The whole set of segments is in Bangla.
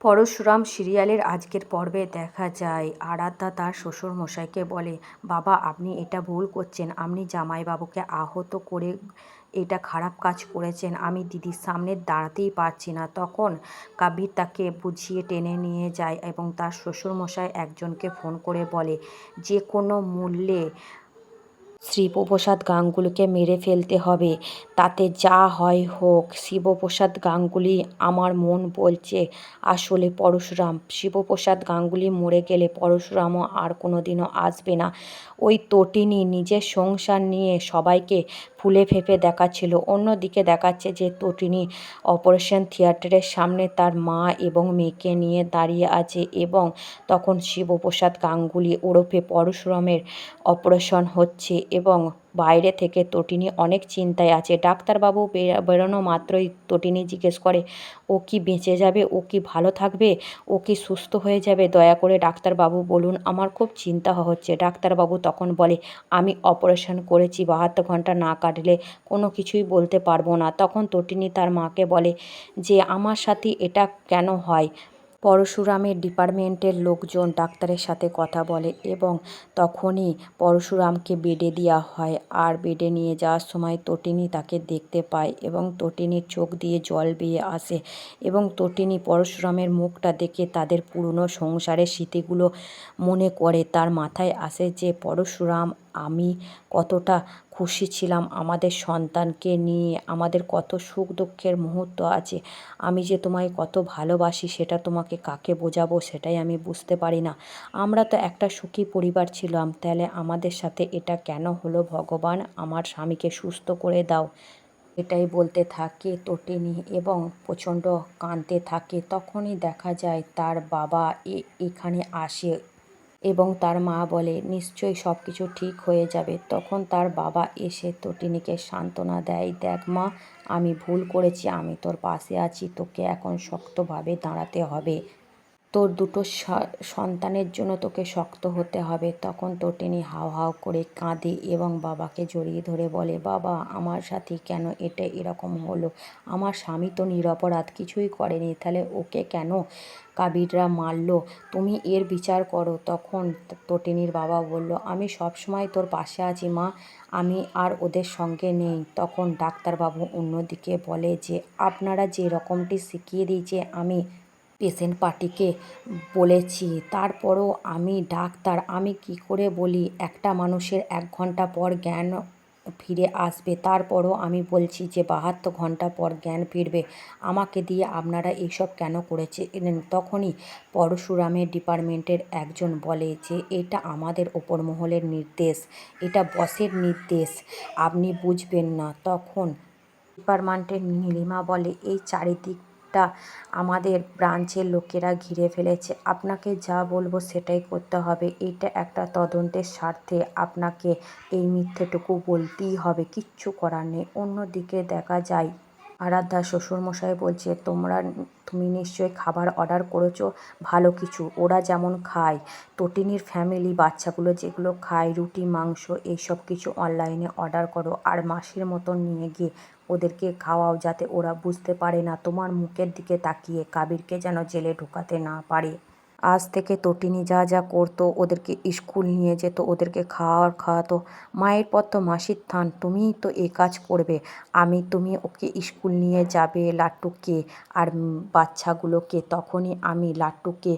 পরশুরাম সিরিয়ালের আজকের পর্বে দেখা যায় আরাধ্যা তার শ্বশুরমশাইকে বলে, বাবা আপনি এটা ভুল করছেন, আপনি জামাইবাবুকে আহত করে এটা খারাপ কাজ করেছেন, আমি দিদির সামনে দাঁড়াতেই পারছি না। তখন কাবির তাকে বুঝিয়ে টেনে নিয়ে যায় এবং তার শ্বশুরমশাই একজনকে ফোন করে বলে যে কোনো মূল্যে শিবপ্রসাদ গাঙ্গুলিকে মেরে ফেলতে হবে, তাতে যা হয় হোক। শিবপ্রসাদ গাঙ্গুলি, আমার মন বলছে আসলে পরশুরাম, শিবপ্রসাদ গাঙ্গুলি মরে গেলে পরশুরামও আর কোনোদিনও আসবে না। ওই তটিনী নিজের সংসার নিয়ে সবাইকে ফুলে ফেঁপে দেখাচ্ছিল, অন্যদিকে দেখাচ্ছে যে তটিনী অপারেশন থিয়েটারের সামনে তার মা এবং মেয়েকে নিয়ে দাঁড়িয়ে আছে এবং তখন শিবপ্রসাদ গাঙ্গুলি ওরফে পরশুরামের অপারেশন হচ্ছে এবং বাইরে থেকে তটিনী অনেক চিন্তায় আছে। ডাক্তারবাবু বেরোনো মাত্রই তটিনী জিজ্ঞেস করে, ও কি বেঁচে যাবে, ও কি ভালো থাকবে, ও কি সুস্থ হয়ে যাবে, দয়া করে ডাক্তারবাবু বলুন, আমার খুব চিন্তা হচ্ছে। ডাক্তারবাবু তখন বলে, আমি অপারেশন করেছি, 72 ঘন্টা না কাটলে কোনো কিছুই বলতে পারবো না। তখন তটিনী তার মাকে বলে যে আমার সাথে এটা কেন হয়। পরশুরামের ডিপার্টমেন্টের লোকজন ডাক্তারের সাথে কথা বলে এবং তখনই পরশুরামকে বেডে দেওয়া হয়। আর বেডে নিয়ে যাওয়ার সময় তটিনী তাকে দেখতে পায় এবং তটিনীর চোখ দিয়ে জল বেয়ে আসে এবং তটিনী পরশুরামের মুখটা দেখে তাদের পুরনো সংসারের স্মৃতিগুলো মনে করে। তার মাথায় আসে যে পরশুরাম, আমি কতটা খুশি ছিলাম আমাদের সন্তানকে নিয়ে, আমাদের কত সুখ দুঃখের মুহূর্ত আছে, আমি যে তোমায় কত ভালোবাসি সেটা তোমাকে কাকে বোঝাবো সেটাই আমি বুঝতে পারি না। আমরা তো একটা সুখী পরিবার ছিলাম, তাহলে আমাদের সাথে এটা কেন হলো ভগবান, আমার স্বামীকে সুস্থ করে দাও। এটাই বলতে থাকে তটিনী এবং প্রচণ্ড কাঁদতে থাকে। তখনই দেখা যায় তার বাবা এখানে আসে এবং তার মা বলে নিশ্চয়ই সব কিছু ঠিক হয়ে যাবে। তখন তার বাবা এসে তটিনীকে সান্ত্বনা দেয়, দেখ মা, আমি ভুল করেছি, আমি তোর পাশে আছি, তোকে এখন শক্তভাবে দাঁড়াতে হবে, তোর দুটো সন্তানের জন্য তোকে শক্ত হতে হবে। তখন তটিনী হাউ হাউ করে কাঁদে এবং বাবাকে জড়িয়ে ধরে বলে, বাবা আমার সাথে কেন এটা এরকম হলো, আমার স্বামী তো নিরপরাধ, কিছুই করেনি, তাহলে ওকে কেন কাবিররা মারলো, তুমি এর বিচার করো। তখন তটিনীর বাবা বলল, আমি সবসময় তোর পাশে আছি মা, আমি আর ওদের সঙ্গে নেই। তখন ডাক্তারবাবু অন্যদিকে বলে যে আপনারা যে রকমটি শিখিয়ে দিয়েছে আমি পেশেন্ট পার্টিকে বলেছি, তারপরও আমি ডাক্তার, আমি কি করে বলি একটা মানুষের 1 ঘন্টা পর জ্ঞান ফিরে আসবে, তারপরও আমি বলছি যে 72 ঘন্টা পর জ্ঞান ফিরবে, আমাকে দিয়ে আপনারা এইসব কেন করেছিলেন। তখনই পরশুরামের ডিপার্টমেন্টের একজন বলে যে এটা আমাদের ওপর মহলের নির্দেশ, এটা বসের নির্দেশ, আপনি বুঝবেন না। তখন ডিপার্টমেন্টের নীলিমা বলে, এই চারিদিকটা আমাদের ব্রাঞ্চের লোকেরা ঘিরে ফেলেছে, আপনাকে যা বলবো সেটাই করতে হবে, এইটা একটা তদন্তের স্বার্থে আপনাকে এই মিথ্যেটুকু বলতেই হবে, কিচ্ছু করার নেই। অন্যদিকে দেখা যায় আরাধ্যার শ্বশুরমশাই বলছে, তুমি নিশ্চয়ই খাবার অর্ডার করেছো ভালো কিছু, ওরা যেমন খায়, তটিনীর ফ্যামিলি বাচ্চাগুলো যেগুলো খায় রুটি মাংস এইসব কিছু অনলাইনে অর্ডার করো আর মাসির মতন নিয়ে গিয়ে ওদেরকে খাওয়াও, যাতে ওরা বুঝতে পারে না তোমার মুখের দিকে তাকিয়ে কাবিরকে যেন জেলে ঢোকাতে না পারে। আজ থেকে তটিনী যা যা করতো, ওদেরকে স্কুল নিয়ে যেত, ওদেরকে খাওয়াতো, মায়ের পর তো মাসির থান, তুমিই তো এই কাজ করবে, তুমি ওকে স্কুল নিয়ে যাবে লাট্টুকে আর বাচ্চাগুলোকে, তখনই আমি লাট্টুকে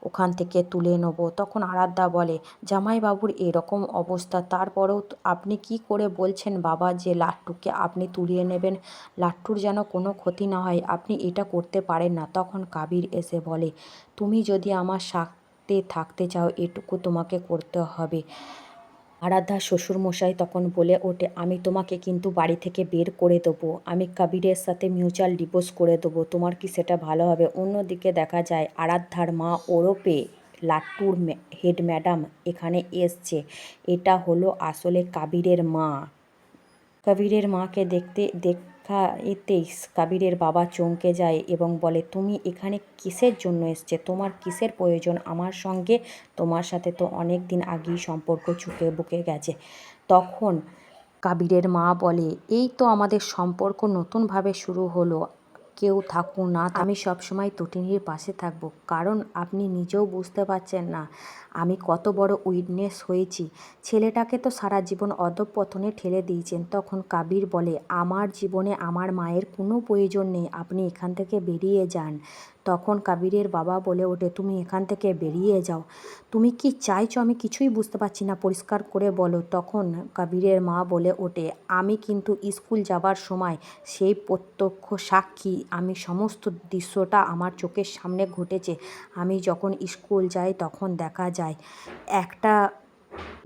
ওখান থেকে তুলে নেব। তখন আরাধ্যা বলে, জামাইবাবুর এরকম অবস্থা, তারপরেও আপনি কি করে বলছেন বাবা যে লাট্টুকে আপনি তুলিয়ে নেবেন, লাট্টুর যেন কোনো ক্ষতি না হয়, আপনি এটা করতে পারেন না। তখন কাবির এসে বলে, তুমি যদি আমার সাথে থাকতে চাও এটুকু তোমাকে করতে হবে। আরাধ্যার শ্বশুরমশাই তখন বলে ওঠে, আমি তোমাকে কিন্তু বাড়ি থেকে বের করে দেবো, আমি কাবিরের সাথে মিউচুয়াল ডিভোর্স করে দেবো, তোমার কি সেটা ভালো হবে। অন্যদিকে দেখা যায় আরাধ্যার মা ওরফে লাট্টুর হেড ম্যাডাম এখানে এসছে, এটা হলো আসলে কাবিরের মা। কাবিরের মাকে দেখা এতেই কাবিরের বাবা চমকে যায় এবং বলে, তুমি এখানে কিসের জন্য এসছে, তোমার কিসের প্রয়োজন আমার সঙ্গে, তোমার সাথে তো অনেক দিন আগেই সম্পর্ক চুকে বুকে গেছে। তখন কাবিরের মা বলে, এই তো আমাদের সম্পর্ক নতুনভাবে শুরু হলো, কেউ থাকুক না থাকুক, আমি সবসময় তটিনীর পাশে থাকবো। কারণ আপনি নিজেও বুঝতে পারছেন না আমি কত বড় উইটনেস হয়েছি। ছেলেটাকে তো সারা জীবন অধঃপতনে ঠেলে দিয়েছেন। তখন কাবির বলে, আমার জীবনে আমার মায়ের কোনো প্রয়োজন নেই, আপনি এখান থেকে বেরিয়ে যান। তখন কাবিরের বাবা বলে ওঠে, তুমি এখান থেকে বেরিয়ে যাও। তুমি কি চাইছো আমি কিছুই বুঝতে পারছি না, পরিষ্কার করে বলো। তখন কাবিরের মা বলে ওঠে, আমি কিন্তু স্কুল যাবার সময় সেই প্রত্যক্ষ সাক্ষী, আমি সমস্ত দৃশ্যটা আমার চোখের সামনে ঘটেছে। আমি যখন স্কুল যাই তখন দেখা যায় একটা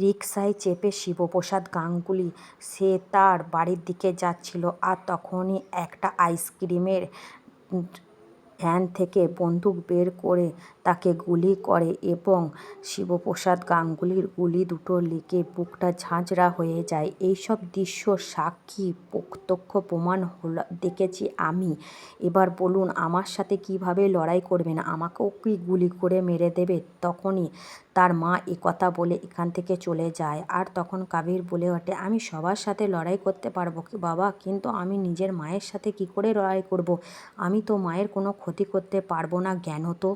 রিকশায় চেপে শিবপ্রসাদ গাঙ্গুলি সে তার বাড়ির দিকে যাচ্ছিল, আর তখনই একটা আইসক্রিমের ভ্যান থেকে বন্দুক বের করে তাকে গুলি করে এবং শিবপ্রসাদ গাঙ্গুলির গুলি দুটো লেগে বুকটা ঝাঁঝরা হয়ে যায়। এইসব দৃশ্য সাক্ষী প্রত্যক্ষ প্রমাণ দেখেছি আমি। এবার বলুন আমার সাথে কিভাবে লড়াই করবেন, আমাকেও কি গুলি করে মেরে দেবে? তখনই তার মা একথা বলে এখান থেকে চলে যায়। আর তখন কাবির বলে ওঠে, আমি সবার সাথে লড়াই করতে পারবো বাবা, কিন্তু আমি নিজের মায়ের সাথে কি করে লড়াই করব? আমি তো মায়ের কোনো ক্ষতি করতে পারবো না, জ্ঞান তো।